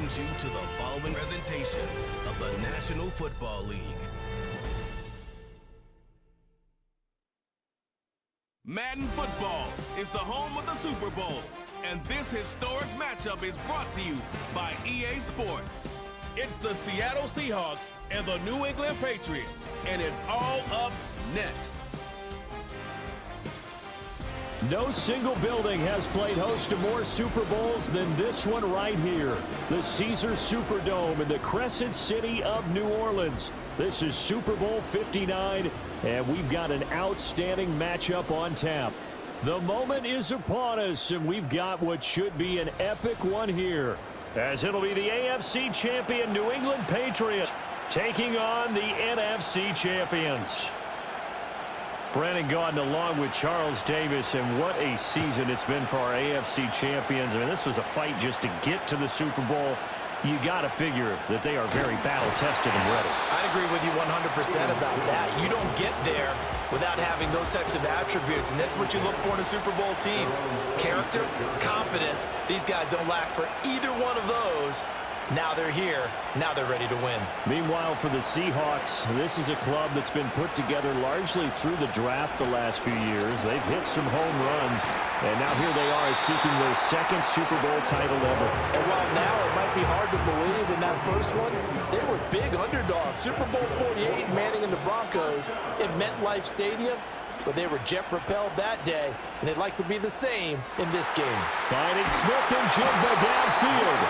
welcomes you to the following presentation of the National Football League. Madden Football is the home of the Super Bowl, and this historic matchup is brought to you by EA Sports. It's the Seattle Seahawks and the New England Patriots, and it's all up next. No single building has played host to more Super Bowls than this one right here. The Caesars Superdome in the Crescent City of New Orleans. This is Super Bowl 59, and we've got an outstanding matchup on tap. The moment is upon us, and we've got what should be an epic one here, as it'll be the AFC champion New England Patriots taking on the NFC champions. Brandon Gaudin along with Charles Davis, and what a season it's been for our AFC champions. I mean, this was a fight just to get to the Super Bowl. You got to figure that they are very battle-tested and ready. I'd agree with you 100% about that. You don't get there without having those types of attributes, and that's what you look for in a Super Bowl team. Character, confidence. These guys don't lack for either one of those. Now they're here. Now they're ready to win. Meanwhile, for the Seahawks, this is a club that's been put together largely through the draft the last few years. They've hit some home runs, and now here they are seeking their second Super Bowl title ever. And while now it might be hard to believe in that first one, they were big underdogs. Super Bowl 48, Manning and the Broncos at MetLife Stadium. But they were jet-propelled that day, and they'd like to be the same in this game. Finding Smith and Jigba downfield.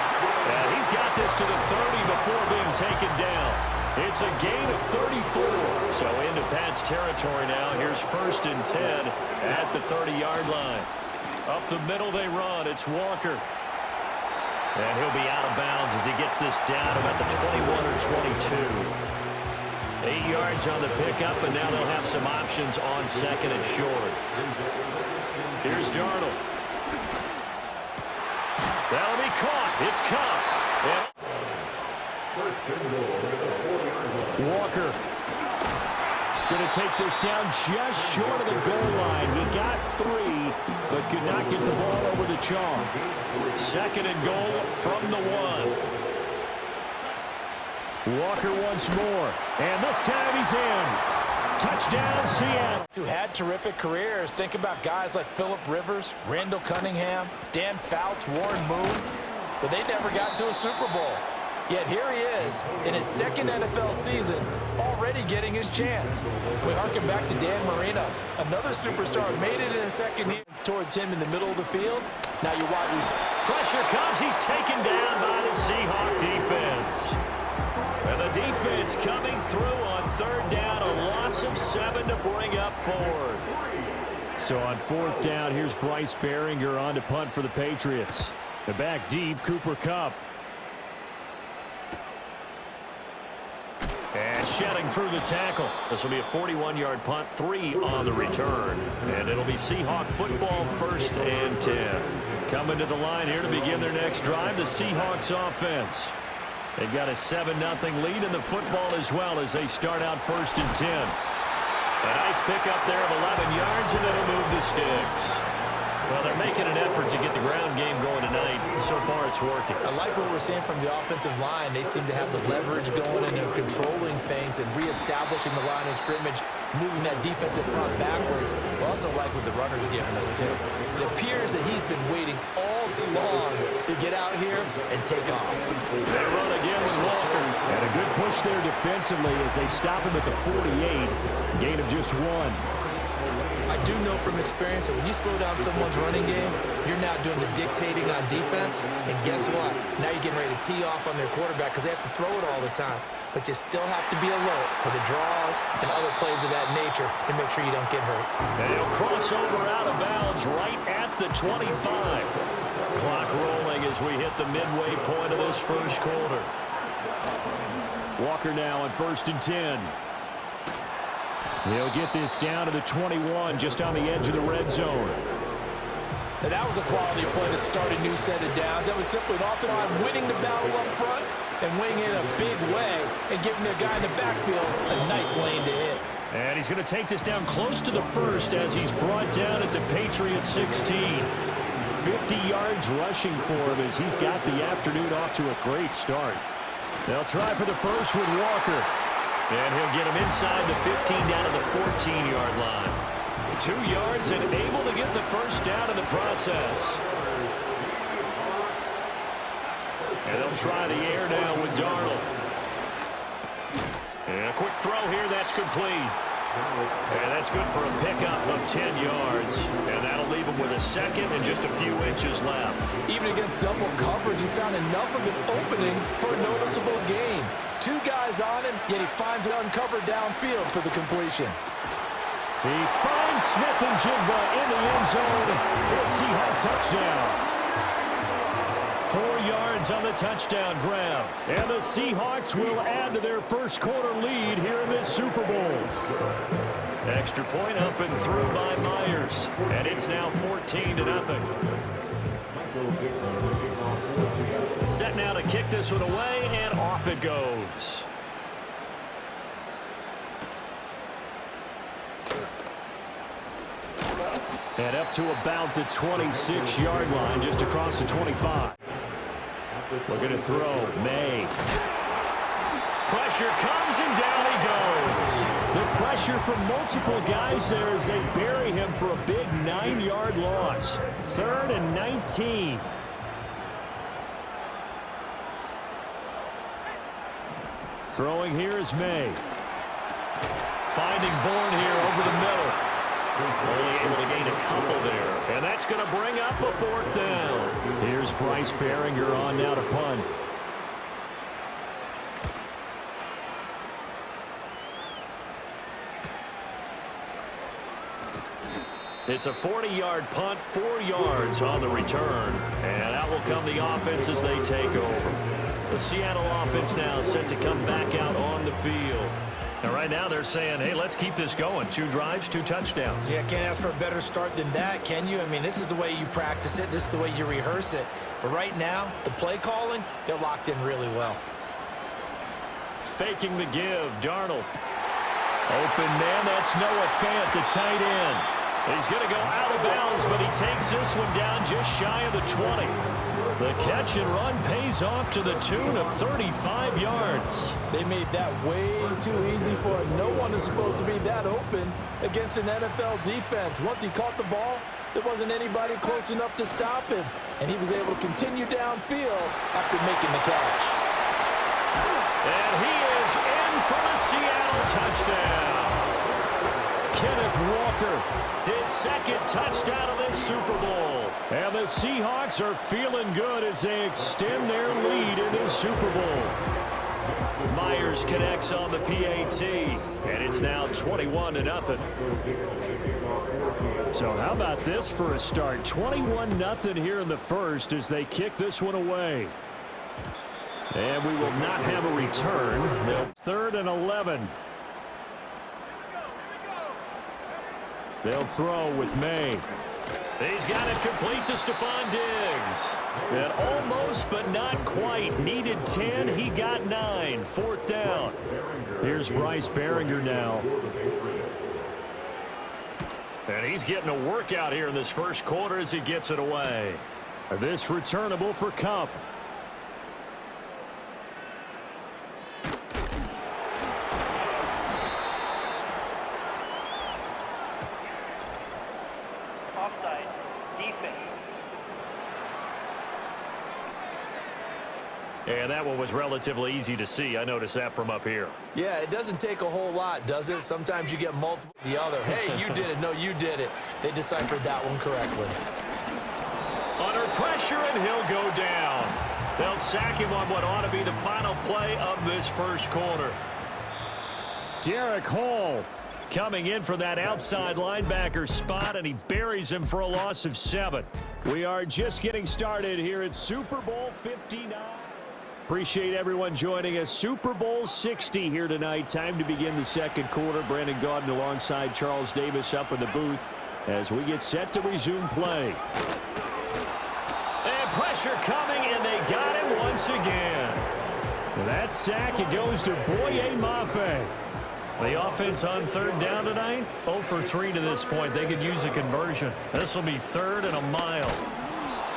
And he's got this to the 30 before being taken down. It's a gain of 34. So into Pat's territory now. Here's 1st and 10 at the 30-yard line. Up the middle they run. It's Walker. And he'll be out of bounds as he gets this down about the 21 or 22. 8 yards on the pickup, and now they'll have some options on 2nd and short. Here's Darnold. That'll be caught. It's caught. Walker going to take this down just short of the goal line. He got 3, but could not get the ball over the chalk. 2nd and goal from the 1. Walker once more, and this time he's in. Touchdown, Seattle. Who had terrific careers. Think about guys like Phillip Rivers, Randall Cunningham, Dan Fouts, Warren Moon, but they never got to a Super Bowl. Yet here he is in his 2nd NFL season, already getting his chance. We harken back to Dan Marino, another superstar, made it in his 2nd year. Towards him in the middle of the field. Now you wide receiver. Pressure comes. He's taken down by the Seahawk defense. And the defense coming through on 3rd down, a loss of 7 to bring up 4th. So on 4th down, here's Bryce Behringer on to punt for the Patriots. The back deep, Cooper Kupp. And shedding through the tackle. This will be a 41-yard punt, 3 on the return. And it'll be Seahawk football, 1st and 10. Coming to the line here to begin their next drive, the Seahawks offense. They've got a 7-0 lead in the football as well as they start out 1st and 10. A nice pickup there of 11 yards, and it'll move the sticks. Well, they're making an effort to get the ground game going tonight. So far, it's working. I like what we're seeing from the offensive line. They seem to have the leverage going, and they're controlling things and reestablishing the line of scrimmage, moving that defensive front backwards. But also like what the runner's giving us, too. It appears that he's been waiting all too long to get out here and take off. They run again with Walker. And a good push there defensively as they stop him at the 48. Gain of just 1. I do know from experience that when you slow down someone's running game, you're now doing the dictating on defense. And guess what? Now you're getting ready to tee off on their quarterback because they have to throw it all the time. But you still have to be alert for the draws and other plays of that nature to make sure you don't get hurt. And he'll cross over out of bounds right at the 25. Clock rolling as we hit the midway point of this first quarter. Walker now on 1st and 10. He'll get this down to the 21, just on the edge of the red zone. And that was a quality play to start a new set of downs. That was simply an offensive line winning the battle up front and winning it in a big way and giving their guy in the backfield a nice lane to hit. And he's going to take this down close to the 1st as he's brought down at the Patriots 16. 50 50 yards rushing for him as he's got the afternoon off to a great start. They'll try for the first with Walker. And he'll get him inside the 15 down to the 14-yard line. 2 yards and able to get the first down in the process. And they'll try the air now with Darnold. And a quick throw here, that's complete. And that's good for a pickup of 10 yards. And that'll leave him with a second and just a few inches left. Even against double coverage, he found enough of an opening for a noticeable gain. 2 guys on him, yet he finds it uncovered downfield for the completion. He finds Smith and Jigba in the end zone for a Seahawks touchdown. 4 yards on the touchdown grab. And the Seahawks will add to their first quarter lead here in this Super Bowl. Extra point up and through by Myers. And it's now 14-0. Set now to kick this one away, and off it goes. And up to about the 26-yard line, just across the 25. Looking to throw. May. Pressure comes, and down he goes. The pressure from multiple guys there as they bury him for a big 9-yard loss. 3rd and 19. Throwing here is May. Finding Bourne here over the middle. Only able to gain a couple there. And that's going to bring up a 4th down. Here's Bryce Behringer on now to punt. It's a 40-yard punt, 4 yards on the return. And out will come the offense as they take over. The Seattle offense now set to come back out on the field. And right now they're saying, hey, let's keep this going. 2 drives, 2 touchdowns. Yeah, can't ask for a better start than that, can you? I mean, this is the way you practice it. This is the way you rehearse it. But right now, the play calling, they're locked in really well. Faking the give, Darnold. Open man, that's Noah Fant, the tight end. He's going to go out of bounds, but he takes this one down just shy of the 20. The catch and run pays off to the tune of 35 yards. They made that way too easy for him. No one is supposed to be that open against an NFL defense. Once he caught the ball, there wasn't anybody close enough to stop him. And he was able to continue downfield after making the catch. And he is in for the Seattle touchdown. Kenneth Walker, his 2nd touchdown of this Super Bowl. And the Seahawks are feeling good as they extend their lead in this Super Bowl. Myers connects on the PAT, and it's now 21-0. So how about this for a start? 21-0 here in the first as they kick this one away. And we will not have a return. 3rd and 11. They'll throw with May. He's got it complete to Stephon Diggs. And almost, but not quite. Needed 10. He got 9. 4th down. Here's Bryce Behringer now. And he's getting a workout here in this first quarter as he gets it away. This returnable for Kupp. And that one was relatively easy to see. I noticed that from up here. Yeah, it doesn't take a whole lot, does it? Sometimes you get multiple. The other, hey, you did it. No, you did it. They deciphered that one correctly. Under pressure, and he'll go down. They'll sack him on what ought to be the final play of this first quarter. Derek Hall coming in for that outside linebacker spot, and he buries him for a loss of 7. We are just getting started here at Super Bowl 59. Appreciate everyone joining us. Super Bowl 60 here tonight. Time to begin the second quarter. Brandon Gaudin alongside Charles Davis up in the booth as we get set to resume play. And pressure coming, and they got him once again. That sack, it goes to Boye Mafe. The offense on 3rd down tonight, 0 for 3 to this point. They could use a conversion. This will be 3rd and a mile.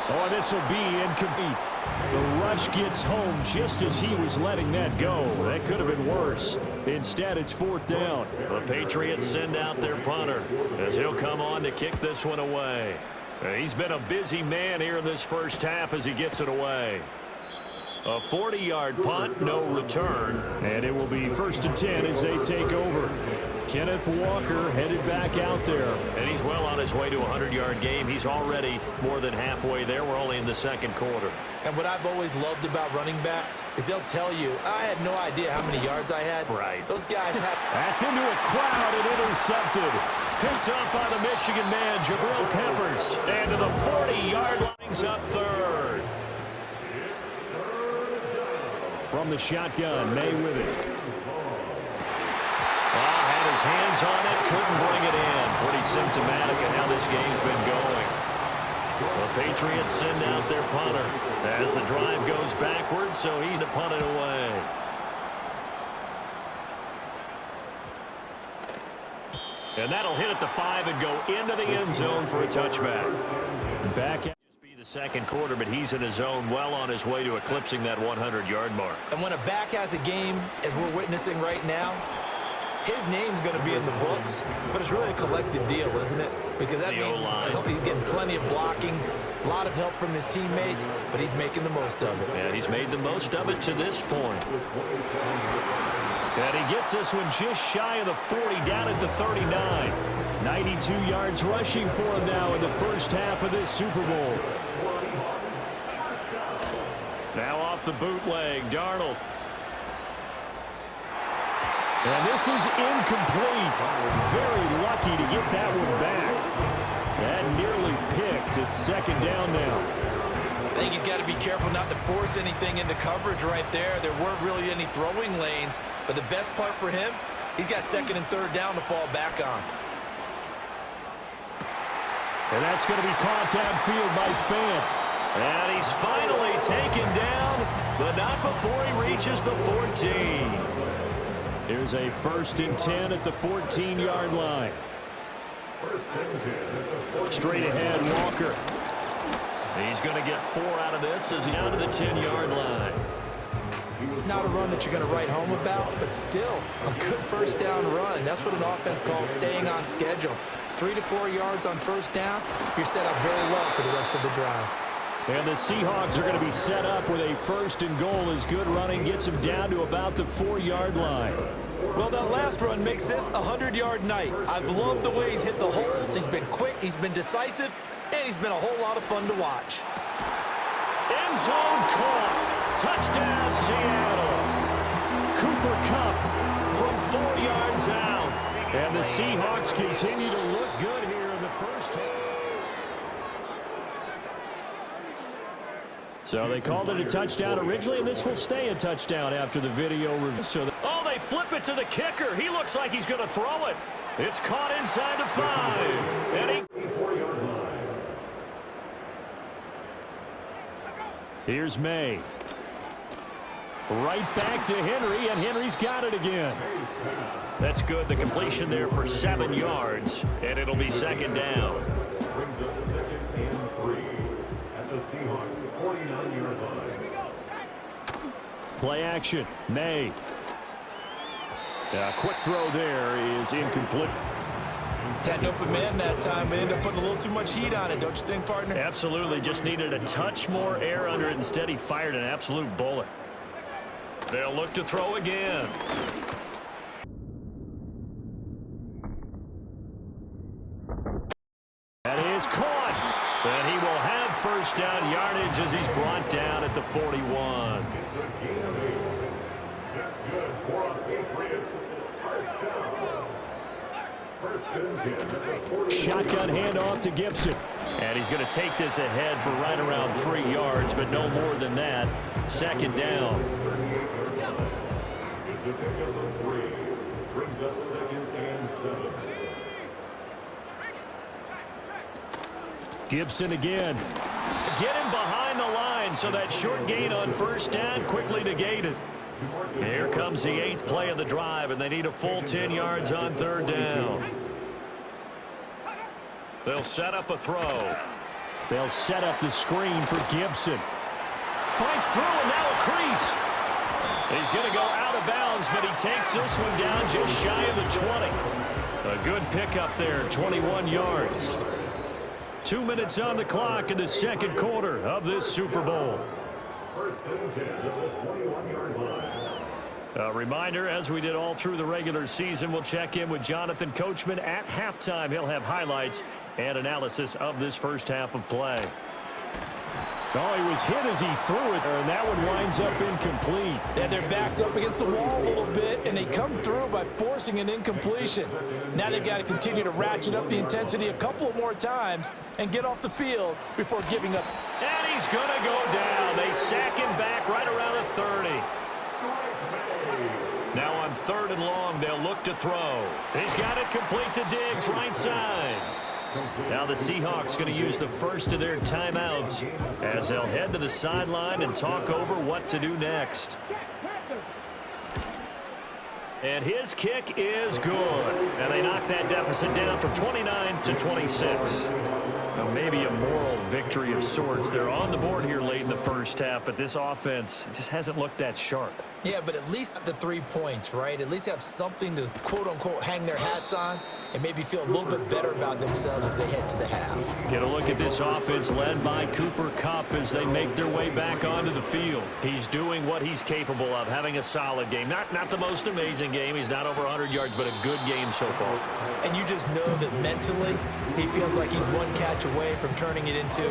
Oh, this will be incomplete. The rush gets home just as he was letting that go. That could have been worse. Instead, it's 4th down. The Patriots send out their punter as he'll come on to kick this one away. He's been a busy man here in this first half as he gets it away. A 40-yard punt, no return. And it will be 1st and 10 as they take over. Kenneth Walker headed back out there. And he's well on his way to a 100-yard game. He's already more than halfway there. We're only in the 2nd quarter. And what I've always loved about running backs is they'll tell you, I had no idea how many yards I had. Right. Those guys had... That's into a crowd and intercepted. Picked up by the Michigan man, Jabril Peppers. And to the 40-yard line, up 3rd. From the shotgun, May with it. Had his hands on it, couldn't bring it in. Pretty symptomatic of how this game's been going. The Patriots send out their punter as the drive goes backwards, so he's to punt it away. And that'll hit at the 5 and go into the end zone for a touchback. Back Just be the 2nd quarter, but he's in his zone, well on his way to eclipsing that 100-yard mark. And when a back has a game, as we're witnessing right now, his name's going to be in the books, but it's really a collective deal, isn't it? Because that means he's getting plenty of blocking, a lot of help from his teammates, but he's making the most of it. And he's made the most of it to this point. And he gets this one just shy of the 40, down at the 39. 92 yards rushing for him now in the first half of this Super Bowl. Now off the bootleg, Darnold. And this is incomplete. Very lucky to get that one back. That nearly picked. It's 2nd down now. I think he's got to be careful not to force anything into coverage right there. There weren't really any throwing lanes, but the best part for him, he's got 2nd and 3rd down to fall back on. And that's going to be caught downfield by Fant. And he's finally taken down, but not before he reaches the 14. Here's a 1st and 10 at the 14-yard line. Straight ahead, Walker. He's going to get 4 out of this as he's out of the 10-yard line. Not a run that you're going to write home about, but still a good 1st down run. That's what an offense calls staying on schedule. 3 to 4 yards on 1st down, you're set up very well for the rest of the drive. And the Seahawks are going to be set up with a 1st and goal as good running gets them down to about the 4-yard line. Well, that last run makes this a 100-yard night. I've loved the way he's hit the holes. He's been quick, he's been decisive, and he's been a whole lot of fun to watch. End zone caught. Touchdown, Seattle. Cooper Kupp From 4 yards out. And the Seahawks continue to look good here in the first half. So they called it a touchdown originally, and this will stay a touchdown after the video review. So Oh, they flip it to the kicker. He looks like he's going to throw it. It's caught inside the 5. And here's May. Right back to Henry, and Henry's got it again. that's good. The completion there for 7 yards, and it'll be 2nd down. Brings up 2nd and 3 at the Seahawks 49-yard line. Play action. May. A quick throw there is incomplete. Had an open man that time, but ended up putting a little too much heat on it, don't you think, partner? Absolutely. Just needed a touch more air under it. Instead, he fired an absolute bullet. They'll look to throw again. That is caught. And he will have 1st down yardage as he's brought down at the 41. It's a gain of 8. That's good for the Patriots. 1st down. 1st and 10 at the 40. Shotgun handoff to Gibson. And he's going to take this ahead for right around 3 yards, but no more than that. 2nd down. 38-yard line. It's a pickup of 3. Brings up 2nd and 7. Gibson again. Get him behind the line, so that short gain on 1st down quickly negated. Here comes the 8th play of the drive, and they need a full 10 yards on 3rd down. They'll set up a throw. They'll set up the screen for Gibson. Fights through, and now a crease. He's going to go out of bounds, but he takes this one down just shy of the 20. A good pickup there, 21 yards. 2 minutes on the clock in the second quarter of this Super Bowl. First and 10 at the 21-yard line. A reminder, as we did all through the regular season, we'll check in with Jonathan Coachman at halftime. He'll have highlights and analysis of this first half of play. Oh, he was hit as he threw it, and that one winds up incomplete. Yeah, their back's up against the wall a little bit, and they come through by forcing an incompletion. Now they've got to continue to ratchet up the intensity a couple more times and get off the field before giving up. And he's going to go down. They sack him back right around the 30. Now on 3rd and long, they'll look to throw. He's got it complete to Diggs, right side. Now the Seahawks going to use the first of their timeouts as they'll head to the sideline and talk over what to do next. And his kick is good. And they knock that deficit down from 29 to 26. Now maybe a moral victory of sorts. They're on the board here late in the first half, but this offense just hasn't looked that sharp. Yeah, but at least the 3 points, right? At least have something to, quote-unquote, hang their hats on and maybe feel a little bit better about themselves as they head to the half. Get a look at this offense led by Cooper Kupp as they make their way back onto the field. He's doing what he's capable of, having a solid game. Not the most amazing game. He's not over 100 yards, but a good game so far. And you just know that mentally he feels like he's one catch away from turning it into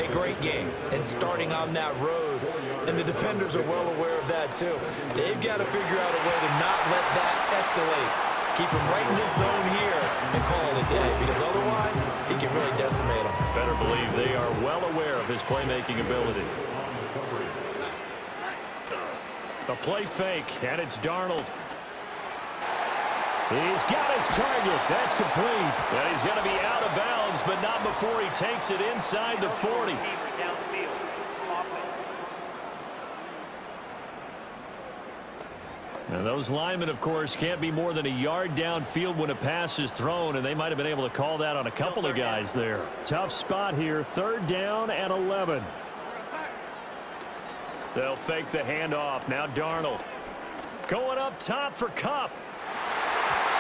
a great game and starting on that road. And the defenders are well aware of that, too. They've got to figure out a way to not let that escalate. Keep him right in this zone here and call it a day, because otherwise he can really decimate them. Better believe they are well aware of his playmaking ability. A play fake, and it's Darnold. He's got his target. That's complete. And he's going to be out of bounds, but not before he takes it inside the 40. And those linemen, of course, can't be more than a yard downfield when a pass is thrown, and they might have been able to call that on a couple of guys there. Tough spot here, 3rd down and 11. They'll fake the handoff. Now Darnold going up top for Kupp.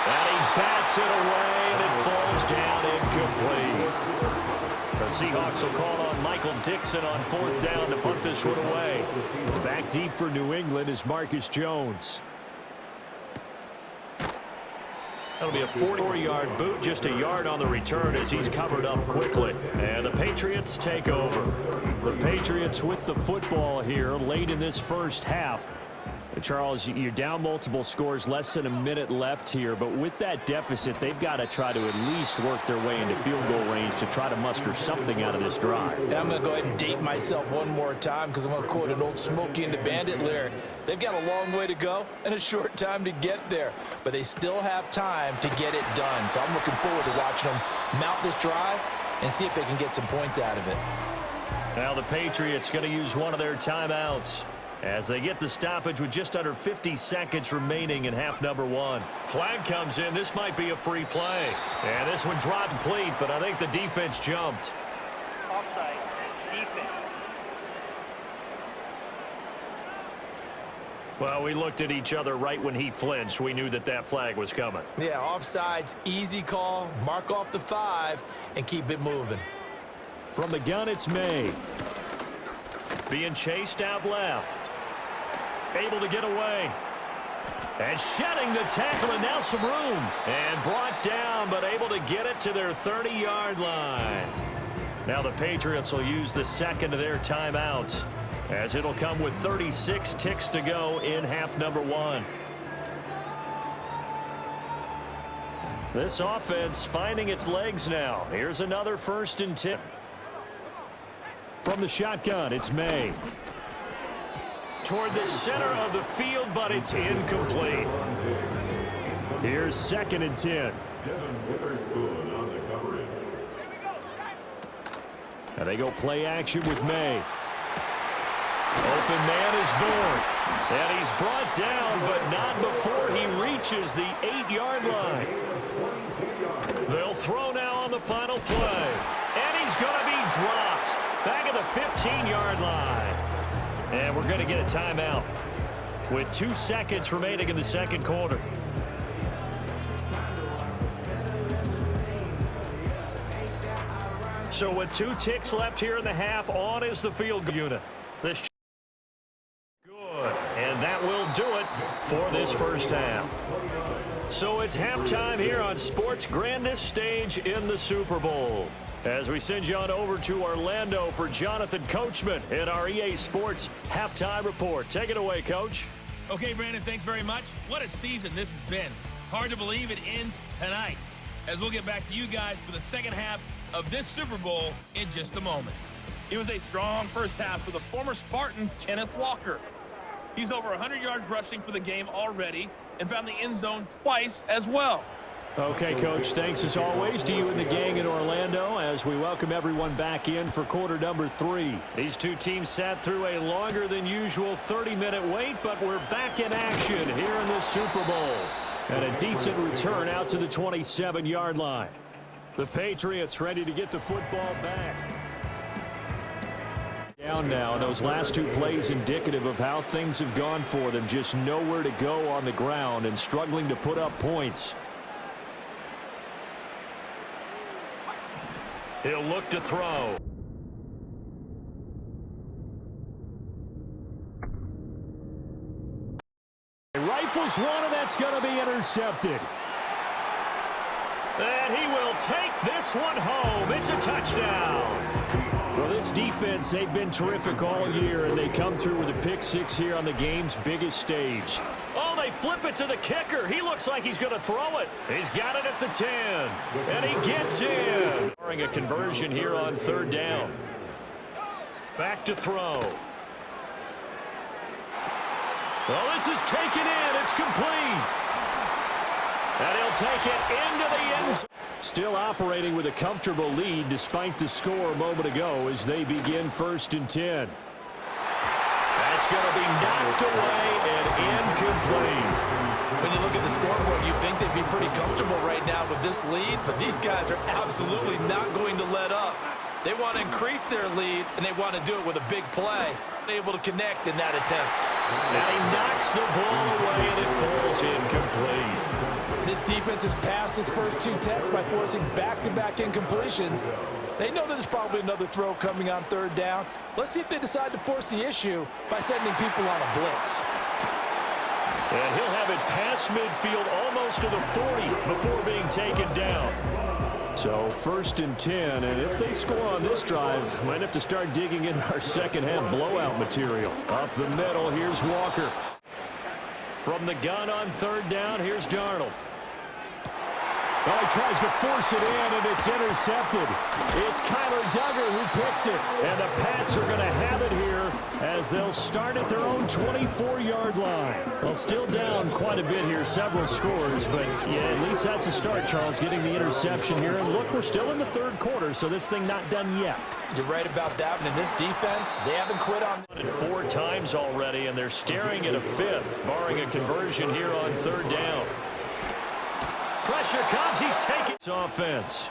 And he bats it away, and it falls down incomplete. The Seahawks will call on Michael Dixon on 4th down to punt this one away. Back deep for New England is Marcus Jones. That'll be a 44-yard boot, just a yard on the return as he's covered up quickly. And the Patriots take over. The Patriots with the football here late in this first half. Charles, you're down multiple scores, less than a minute left here, but with that deficit, they've got to try to at least work their way into field goal range to try to muster something out of this drive. And I'm going to go ahead and date myself one more time because I'm going to quote an old Smokey and the Bandit lyric. They've got a long way to go and a short time to get there, but they still have time to get it done. So I'm looking forward to watching them mount this drive and see if they can get some points out of it. Now the Patriots going to use one of their timeouts as they get the stoppage with just under 50 seconds remaining in half number 1. Flag comes in. This might be a free play. And this one dropped complete, but I think the defense jumped. Offside, defense. Well, we looked at each other right when he flinched. We knew that that flag was coming. Yeah, offsides, easy call, mark off the 5, and keep it moving. From the gun, it's May. Being chased out left. Able to get away. And shedding the tackle, and now some room. And brought down, but able to get it to their 30-yard line. Now the Patriots will use the second of their timeouts, as it'll come with 36 ticks to go in half number 1. This offense finding its legs now. Here's another 1st and 10. From the shotgun, it's May. Toward the center of the field, but it's incomplete. Here's 2nd and 10. And they go play action with May. Open man is born. And he's brought down, but not before he reaches the 8-yard line. They'll throw now on the final play. And he's going to be dropped. Back at the 15-yard line. And we're going to get a timeout with 2 seconds remaining in the second quarter. So with 2 ticks left here in the half, on is the field unit. This good, and that will do it for this first half. So it's halftime here on sports' grandest stage in the Super Bowl. As we send you on over to Orlando for Jonathan Coachman in our EA Sports Halftime Report. Take it away, Coach. Okay, Brandon, thanks very much. What a season this has been. Hard to believe it ends tonight, as we'll get back to you guys for the second half of this Super Bowl in just a moment. It was a strong first half for the former Spartan, Kenneth Walker. He's over 100 yards rushing for the game already and found the end zone twice as well. Okay, Coach, thanks as always to you and the gang in Orlando as we welcome everyone back in for quarter number 3. These two teams sat through a longer than usual 30-minute wait, but we're back in action here in the Super Bowl. And a decent return out to the 27-yard line. The Patriots ready to get the football back. Down now, and those last 2 plays indicative of how things have gone for them. Just nowhere to go on the ground and struggling to put up points. He'll look to throw. He rifles one, and that's going to be intercepted. And he will take this one home. It's a touchdown. Well, this defense, they've been terrific all year, and they come through with a pick 6 here on the game's biggest stage. Oh, they flip it to the kicker. He looks like he's going to throw it. He's got it at the 10, and he gets in. A conversion here on 3rd down. Back to throw. Well, this is taken in. It's complete. And he'll take it into the end zone. Still operating with a comfortable lead despite the score a moment ago as they begin 1st and 10. That's going to be knocked away and incomplete. When you look at the scoreboard, you'd think they'd be pretty comfortable right now with this lead, but these guys are absolutely not going to let up. They want to increase their lead, and they want to do it with a big play. Able to connect in that attempt. And he knocks the ball away, and it falls incomplete. This defense has passed its first 2 tests by forcing back-to-back incompletions. They know that there's probably another throw coming on 3rd down. Let's see if they decide to force the issue by sending people on a blitz. And he'll have it past midfield almost to the 40 before being taken down. So 1st and 10, and if they score on this drive, might have to start digging in our second half blowout material. Up the middle, here's Walker. From the gun on 3rd down, here's Darnold. Well, he tries to force it in, and it's intercepted. It's Kyler Duggar who picks it, and the Pats are going to have it here as they'll start at their own 24-yard line. Well, still down quite a bit here, several scores, but yeah, at least that's a start, Charles, getting the interception here. And look, we're still in the 3rd quarter, so this thing not done yet. You're right about that, and in this defense, they haven't quit on it 4 times already, and they're staring at a 5th, barring a conversion here on 3rd down. Pressure comes. He's taking his offense.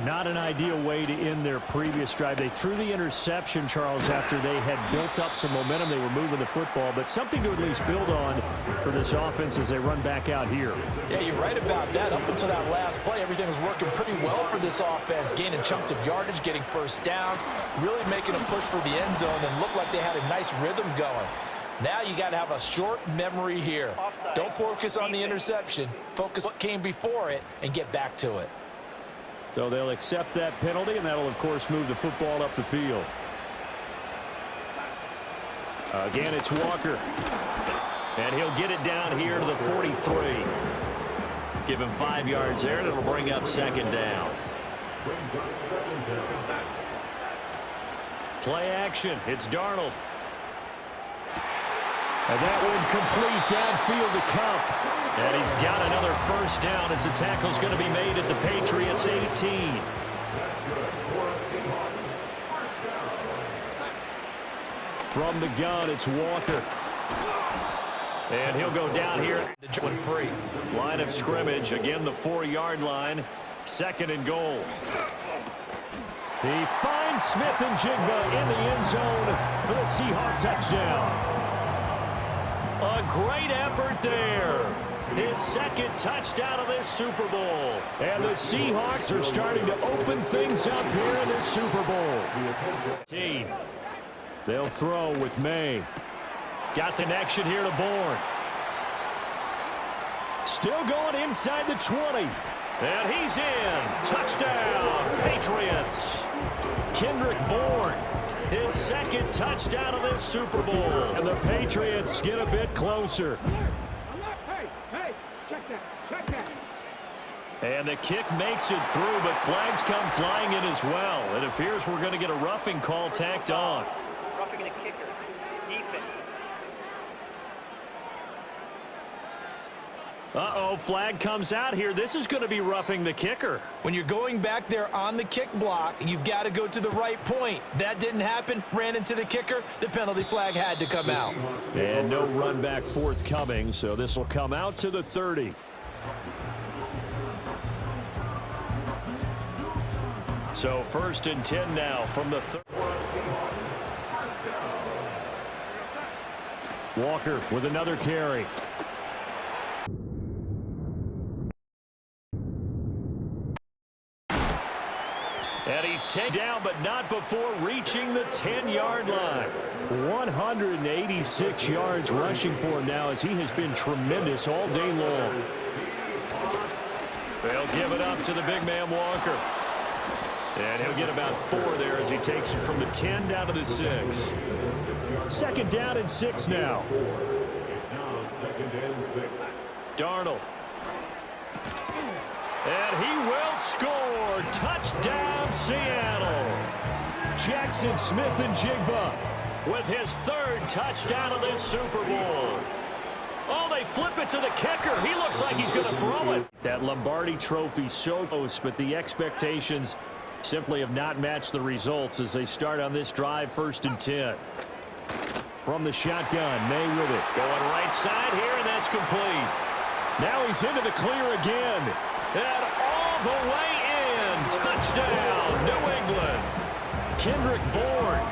Not an ideal way to end their previous drive. They threw the interception, Charles, after they had built up some momentum. They were moving the football, but something to at least build on for this offense as they run back out here. Yeah, you're right about that. Up until that last play, everything was working pretty well for this offense, gaining chunks of yardage, getting first downs, really making a push for the end zone, and looked like they had a nice rhythm going. Now you got to have a short memory here. Offside. Don't focus on the interception. Focus on what came before it and get back to it. So they'll accept that penalty, and that'll, of course, move the football up the field. Again, it's Walker. And he'll get it down here to the 43. Give him 5 yards there, and it'll bring up 2nd down. Play action. It's Darnold. And that one complete downfield to Cup. And he's got another first down as the tackle's going to be made at the Patriots 18. From the gun, it's Walker. And he'll go down here. Free. Line of scrimmage, again the 4-yard line. 2nd and goal. He finds Smith and Jigba in the end zone for the Seahawks touchdown. A great effort there. His second touchdown of this Super Bowl. And the Seahawks are starting to open things up here in this Super Bowl. Team. They'll throw with May. Got the connection here to Bourne. Still going inside the 20. And he's in. Touchdown, Patriots. Kendrick Bourne, his second touchdown of this Super Bowl. And the Patriots get a bit closer. And the kick makes it through, but flags come flying in as well. It appears we're going to get a roughing call tacked on. Roughing the kicker. Defense. Uh-oh, flag comes out here. This is going to be roughing the kicker. When you're going back there on the kick block, you've got to go to the right point. That didn't happen. Ran into the kicker. The penalty flag had to come out. And no run back forthcoming, so this will come out to the 30. So 1st and 10 now from the 30. Walker with another carry. And he's taken down, but not before reaching the 10-yard line. 186 yards rushing for him now, as he has been tremendous all day long. They'll give it up to the big man Walker. And he'll get about 4 there as he takes it from the 10 down to the 6. 2nd down and 6 now. It's now 2nd and 6. Darnold. And he will score. Touchdown, Seattle. Jackson Smith and Jigba with his 3rd touchdown of this Super Bowl. Oh, they flip it to the kicker. He looks like he's going to throw it. That Lombardi trophy so close, but the expectations simply have not matched the results as they start on this drive. 1st and 10. From the shotgun, May with it. Going right side here, and that's complete. Now he's into the clear again. And all the way in. Touchdown, New England. Kendrick Bourne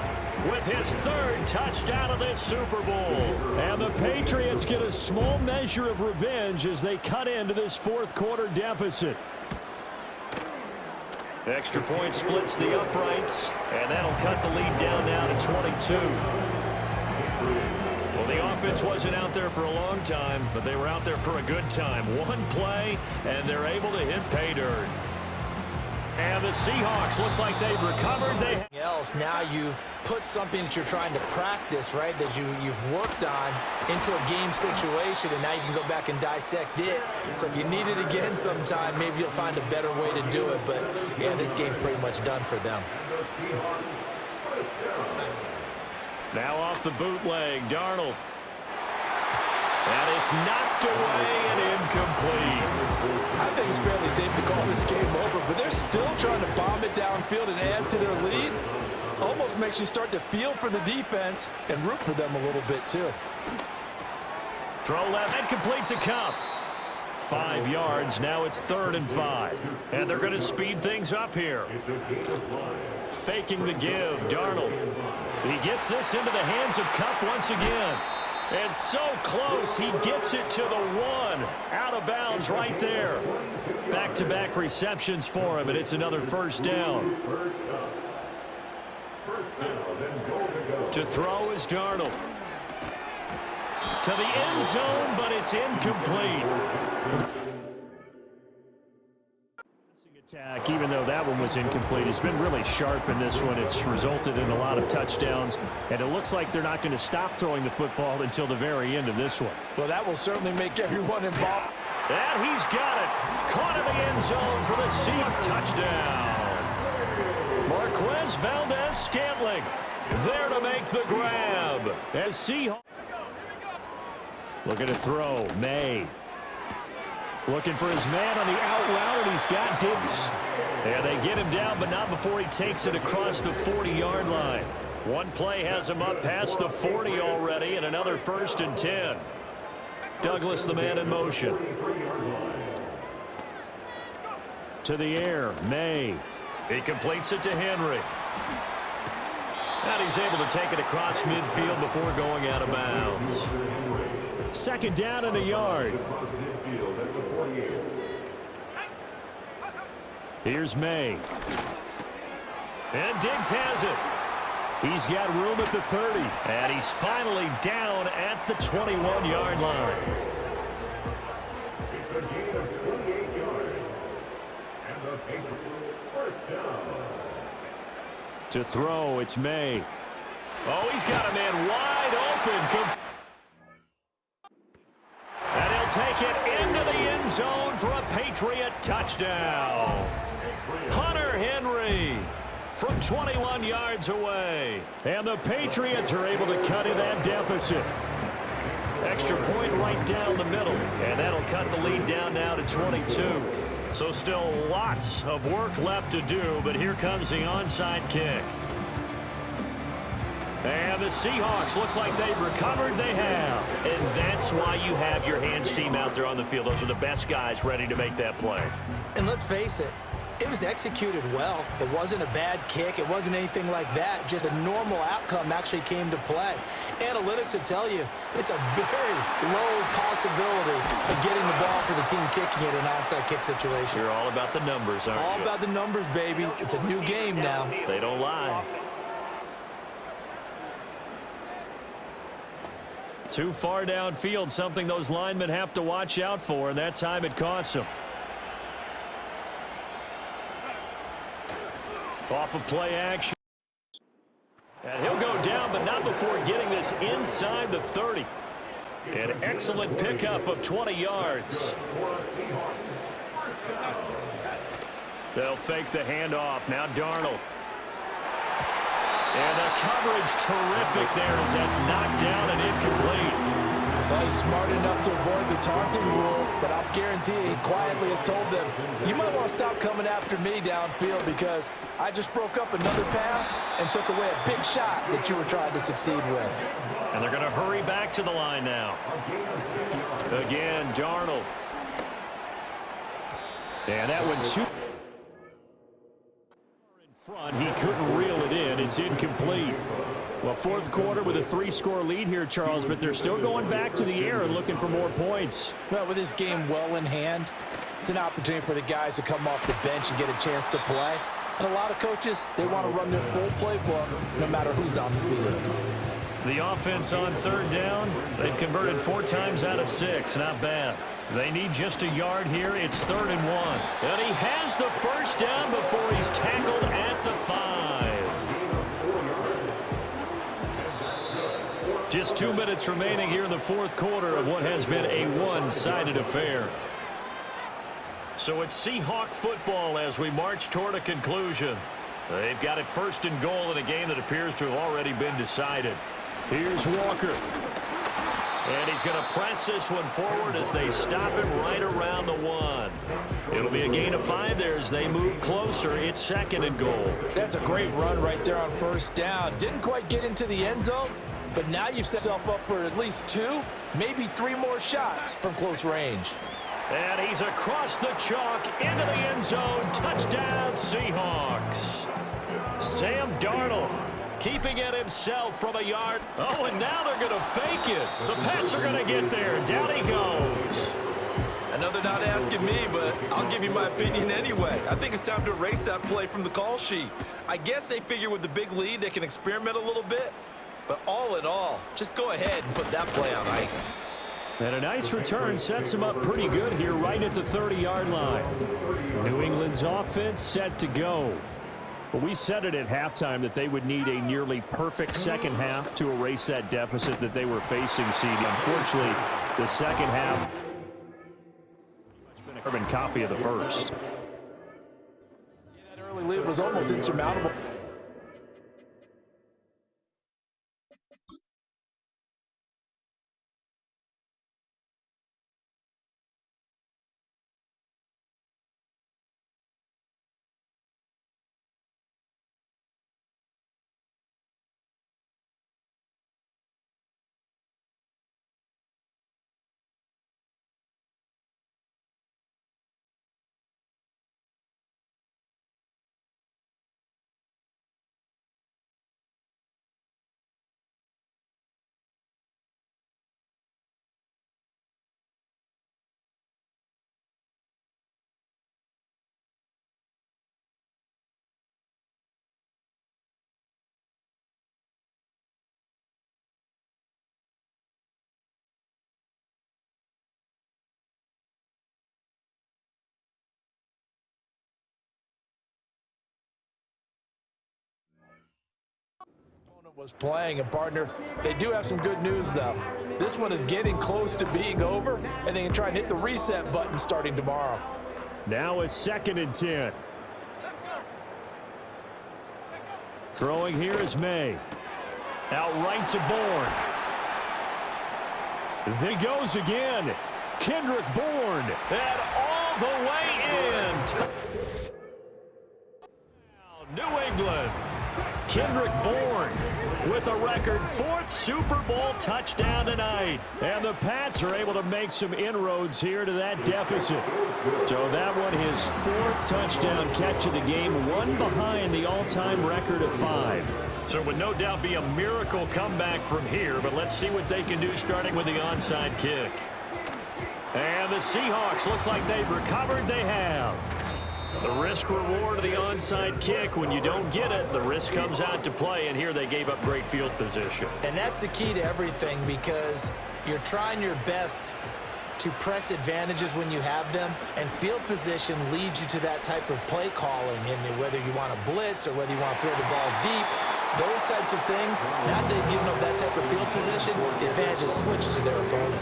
with his 3rd touchdown of this Super Bowl. And the Patriots get a small measure of revenge as they cut into this 4th quarter deficit. Extra point splits the uprights, and that'll cut the lead down now to 22. Well, the offense wasn't out there for a long time, but they were out there for a good time. One play, and they're able to hit pay dirt. And the Seahawks, looks like they've recovered. Now you've put something that you're trying to practice, right, that you've worked on into a game situation, and now you can go back and dissect it. So if you need it again sometime, maybe you'll find a better way to do it. But, yeah, this game's pretty much done for them. Now off the bootleg, Darnold. And it's knocked away and incomplete. I think it's fairly safe to call this game over, but they're still trying to bomb it downfield and add to their lead. Almost makes you start to feel for the defense and root for them a little bit, too. Throw left and complete to Cup. 5 yards. Now it's 3rd and 5. And they're going to speed things up here. Faking the give, Darnold. He gets this into the hands of Cup once again. And so close, he gets it to the 1. Out of bounds right there. Back-to-back receptions for him, and it's another 1st down. To throw is Darnold. To the end zone, but it's incomplete. Attack, even though that one was incomplete, has been really sharp in this one. It's resulted in a lot of touchdowns, and it looks like they're not going to stop throwing the football until the very end of this one. Well, that will certainly make everyone involved. And he's got it. Caught in the end zone for the Seahawks touchdown. Marquez Valdez-Scantling there to make the grab. As Seahawks looking to throw, May. Looking for his man on the out route, and he's got Diggs. And they get him down, but not before he takes it across the 40-yard line. One play has him up past the 40 already, and another 1st and 10. Douglas, the man in motion. To the air, May. He completes it to Henry. And he's able to take it across midfield before going out of bounds. Second down and a yard. Here's May. And Diggs has it. He's got room at the 30. And he's finally down at the 21-yard line. It's a gain of 28 yards. And the Patriots first down. To throw, it's May. Oh, he's got a man wide open. And he'll take it into the end zone for a Patriot touchdown. Hunter Henry from 21 yards away. And the Patriots are able to cut in that deficit. Extra point right down the middle. And that'll cut the lead down now to 22. So still lots of work left to do, but here comes the onside kick. And the Seahawks, looks like they've recovered. They have. And that's why you have your hands team out there on the field. Those are the best guys ready to make that play. And let's face it, it was executed well. It wasn't a bad kick. It wasn't anything like that. Just a normal outcome actually came to play. Analytics will tell you it's a very low possibility of getting the ball for the team kicking it in an onside kick situation. You're all about the numbers, aren't you? All about the numbers, baby. It's a new game now. They don't lie. Too far downfield, something those linemen have to watch out for, and that time it costs them. Off of play action. And he'll go down, but not before getting this inside the 30. An excellent pickup of 20 yards. They'll fake the handoff. Now Darnold. And the coverage terrific there as that's knocked down and incomplete. Well, he's smart enough to avoid the taunting rule, but I'll guarantee he quietly has told them, you might want to stop coming after me downfield because I just broke up another pass and took away a big shot that you were trying to succeed with. And they're going to hurry back to the line now. Again, Darnold. And that one too in front. He couldn't reel it in. It's incomplete. Well, fourth quarter with a 3-score lead here, Charles, but they're still going back to the air and looking for more points. Well, with this game well in hand, it's an opportunity for the guys to come off the bench and get a chance to play. And a lot of coaches, they want to run their full playbook no matter who's on the field. The offense on third down, they've converted 4 times out of 6. Not bad. They need just a yard here. It's 3rd and 1. And he has the first down before he's tackled at the 5. Just 2 minutes remaining here in the fourth quarter of what has been a one-sided affair. So it's Seahawk football as we march toward a conclusion. They've got it 1st and goal in a game that appears to have already been decided. Here's Walker. And he's going to press this one forward as they stop him right around the 1. It'll be a gain of 5 there as they move closer. It's 2nd and goal. That's a great run right there on first down. Didn't quite get into the end zone, but now you've set yourself up for at least 2, maybe 3 more shots from close range. And he's across the chalk into the end zone. Touchdown, Seahawks. Sam Darnold keeping it himself from a yard. Oh, and now they're going to fake it. The Pats are going to get there. Down he goes. I know they're not asking me, but I'll give you my opinion anyway. I think it's time to erase that play from the call sheet. I guess they figure with the big lead they can experiment a little bit. But all in all, just go ahead and put that play on ice. And a nice return sets him up pretty good here right at the 30-yard line. New England's offense set to go. Well, we said it at halftime that they would need a nearly perfect second half to erase that deficit that they were facing, CD. Unfortunately, the second half has been a carbon copy of the first. That early lead was almost insurmountable. Was playing, and partner, they do have some good news though. This one is getting close to being over, and they can try and hit the reset button starting tomorrow. Now a 2nd and 10. Throwing here is May. Out right to Bourne. There he goes again. Kendrick Bourne. And all the way in. New England. Kendrick Bourne with a record 4th Super Bowl touchdown tonight. And the Pats are able to make some inroads here to that deficit. So that one, his 4th touchdown catch of the game, one behind the all-time record of 5. So it would no doubt be a miracle comeback from here, but let's see what they can do starting with the onside kick. And the Seahawks, looks like they've recovered. They have. The risk-reward of the onside kick, when you don't get it, the risk comes out to play, and here they gave up great field position. And that's the key to everything, because you're trying your best to press advantages when you have them, and field position leads you to that type of play calling, and whether you want to blitz or whether you want to throw the ball deep, those types of things. Now that they've given up that type of field position, the advantage is switched to their opponent.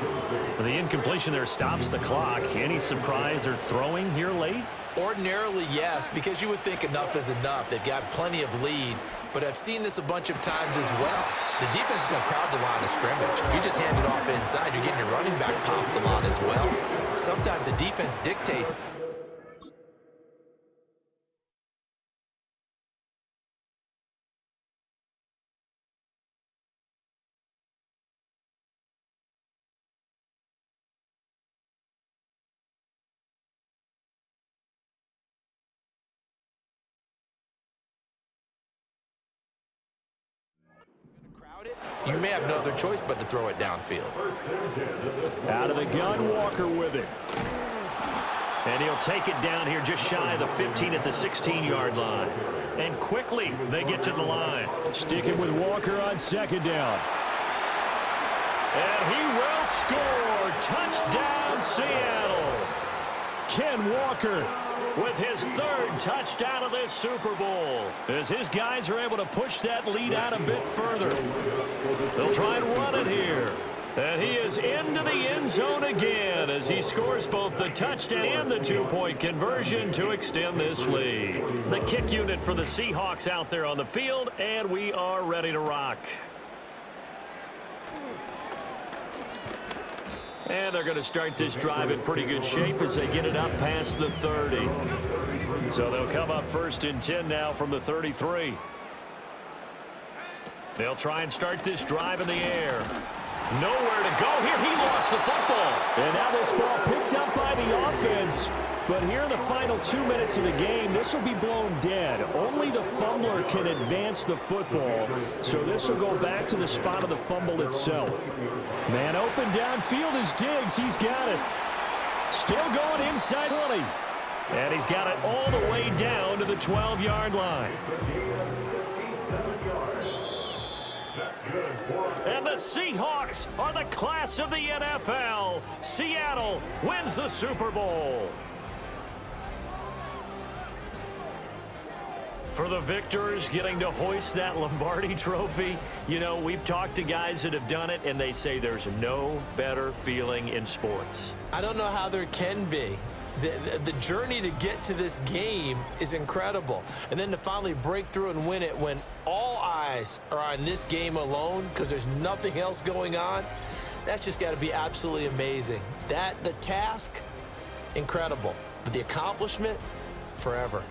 Well, the incompletion there stops the clock. Any surprise they're throwing here late? Ordinarily, yes, because you would think enough is enough. They've got plenty of lead, but I've seen this a bunch of times as well. The defense is going to crowd the line of scrimmage. If you just hand it off inside, you're getting your running back popped a lot as well. Sometimes the defense dictates. You may have no other choice but to throw it downfield. Out of the gun, Walker with it. And he'll take it down here just shy of the 15 at the 16-yard line. And quickly, they get to the line. Sticking with Walker on 2nd down. And he will score. Touchdown, Seattle. Ken Walker with his 3rd touchdown of this Super Bowl, as his guys are able to push that lead out a bit further. They'll try and run it here. And he is into the end zone again as he scores both the touchdown and the 2-point conversion to extend this lead. The kick unit for the Seahawks out there on the field, and we are ready to rock. And they're going to start this drive in pretty good shape as they get it up past the 30. So they'll come up 1st and 10 now from the 33. They'll try and start this drive in the air. Nowhere to go here. He lost the football. And now this ball picked up by the offense. But here in the final 2 minutes of the game, this will be blown dead. Only the fumbler can advance the football. So this will go back to the spot of the fumble itself. Man open downfield is Diggs. He's got it. Still going inside 20. And he's got it all the way down to the 12-yard line. And the Seahawks are the class of the NFL. Seattle wins the Super Bowl. For the victors, getting to hoist that Lombardi trophy, you know, we've talked to guys that have done it, and they say there's no better feeling in sports. I don't know how there can be. The journey to get to this game is incredible. And then to finally break through and win it when all eyes are on this game alone because there's nothing else going on, that's just got to be absolutely amazing. The task, incredible. But the accomplishment, forever.